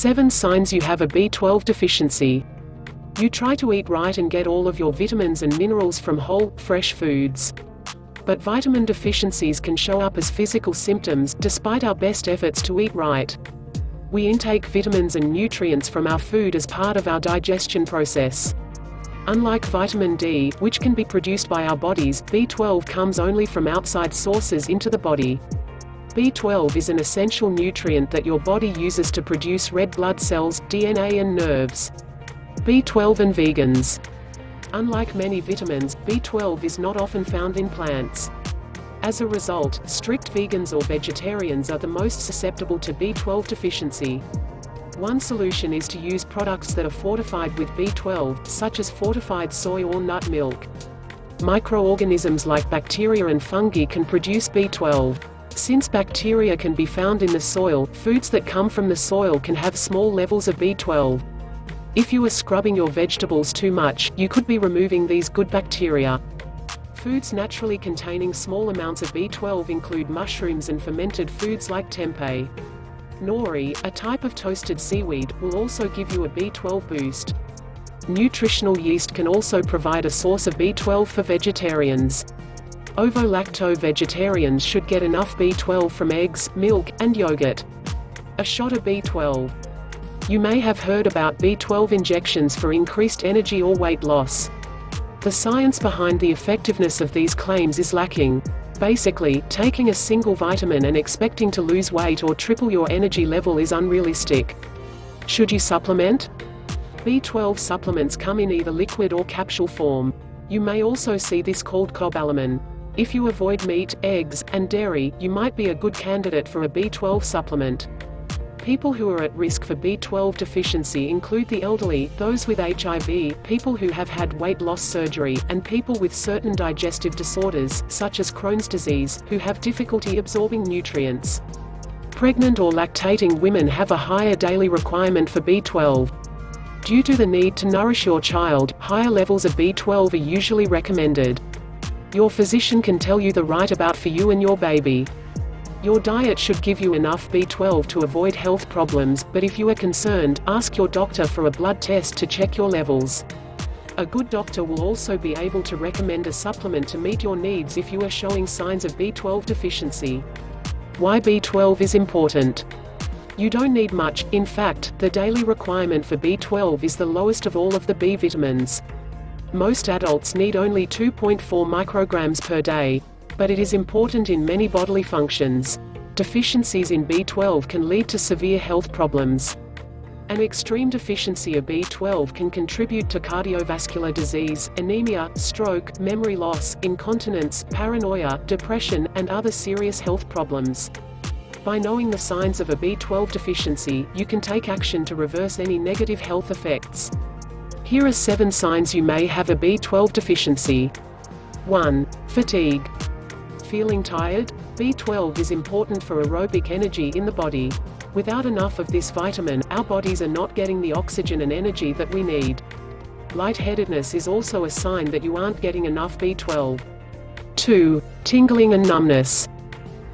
7 signs you have a B12 deficiency. You try to eat right and get all of your vitamins and minerals from whole, fresh foods. But vitamin deficiencies can show up as physical symptoms, despite our best efforts to eat right. We intake vitamins and nutrients from our food as part of our digestion process. Unlike vitamin D, which can be produced by our bodies, B12 comes only from outside sources into the body. B12 is an essential nutrient that your body uses to produce red blood cells, DNA and nerves. B12 and vegans. Unlike many vitamins, B12 is not often found in plants. As a result, strict vegans or vegetarians are the most susceptible to B12 deficiency. One solution is to use products that are fortified with B12, such as fortified soy or nut milk. Microorganisms like bacteria and fungi can produce B12. Since bacteria can be found in the soil, foods that come from the soil can have small levels of B12. If you are scrubbing your vegetables too much, you could be removing these good bacteria. Foods naturally containing small amounts of B12 include mushrooms and fermented foods like tempeh. Nori, a type of toasted seaweed, will also give you a B12 boost. Nutritional yeast can also provide a source of B12 for vegetarians. Ovo-lacto vegetarians should get enough B12 from eggs, milk, and yogurt. A shot of B12. You may have heard about B12 injections for increased energy or weight loss. The science behind the effectiveness of these claims is lacking. Basically, taking a single vitamin and expecting to lose weight or triple your energy level is unrealistic. Should you supplement? B12 supplements come in either liquid or capsule form. You may also see this called cobalamin. If you avoid meat, eggs, and dairy, you might be a good candidate for a B12 supplement. People who are at risk for B12 deficiency include the elderly, those with HIV, people who have had weight loss surgery, and people with certain digestive disorders, such as Crohn's disease, who have difficulty absorbing nutrients. Pregnant or lactating women have a higher daily requirement for B12. Due to the need to nourish your child, higher levels of B12 are usually recommended. Your physician can tell you the right amount for you and your baby. Your diet should give you enough B12 to avoid health problems, but if you are concerned, ask your doctor for a blood test to check your levels. A good doctor will also be able to recommend a supplement to meet your needs if you are showing signs of B12 deficiency. Why B12 is important. You don't need much. In fact, the daily requirement for B12 is the lowest of all of the B vitamins. Most adults need only 2.4 micrograms per day, but it is important in many bodily functions. Deficiencies in B12 can lead to severe health problems. An extreme deficiency of B12 can contribute to cardiovascular disease, anemia, stroke, memory loss, incontinence, paranoia, depression, and other serious health problems. By knowing the signs of a B12 deficiency, you can take action to reverse any negative health effects. Here are 7 signs you may have a B12 deficiency. 1. Fatigue. Feeling tired? B12 is important for aerobic energy in the body. Without enough of this vitamin, our bodies are not getting the oxygen and energy that we need. Lightheadedness is also a sign that you aren't getting enough B12. 2. Tingling and numbness.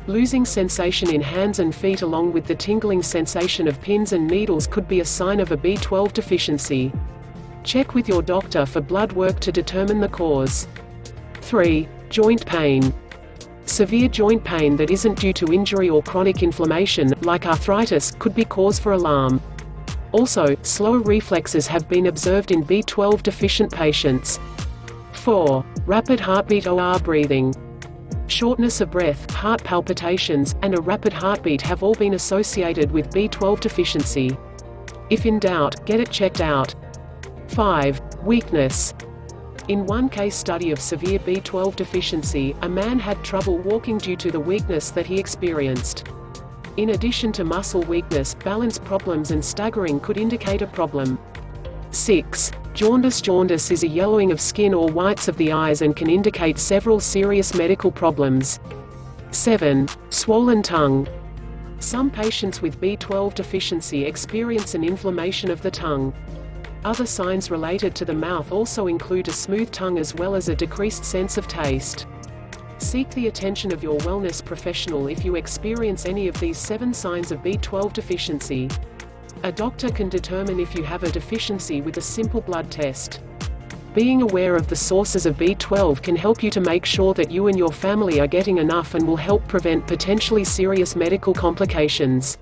Losing sensation in hands and feet along with the tingling sensation of pins and needles could be a sign of a B12 deficiency. Check with your doctor for blood work to determine the cause. 3. Joint pain. Severe joint pain that isn't due to injury or chronic inflammation, like arthritis, could be cause for alarm. Also, slower reflexes have been observed in B12 deficient patients. 4. Rapid heartbeat or breathing. Shortness of breath, heart palpitations, and a rapid heartbeat have all been associated with B12 deficiency. If in doubt, get it checked out. 5. Weakness. In one case study of severe B12 deficiency, a man had trouble walking due to the weakness that he experienced. In addition to muscle weakness, balance problems and staggering could indicate a problem. 6. Jaundice. Jaundice is a yellowing of skin or whites of the eyes and can indicate several serious medical problems. 7. Swollen tongue. Some patients with B12 deficiency experience an inflammation of the tongue. Other signs related to the mouth also include a smooth tongue as well as a decreased sense of taste. Seek the attention of your wellness professional if you experience any of these 7 signs of B12 deficiency. A doctor can determine if you have a deficiency with a simple blood test. Being aware of the sources of B12 can help you to make sure that you and your family are getting enough and will help prevent potentially serious medical complications.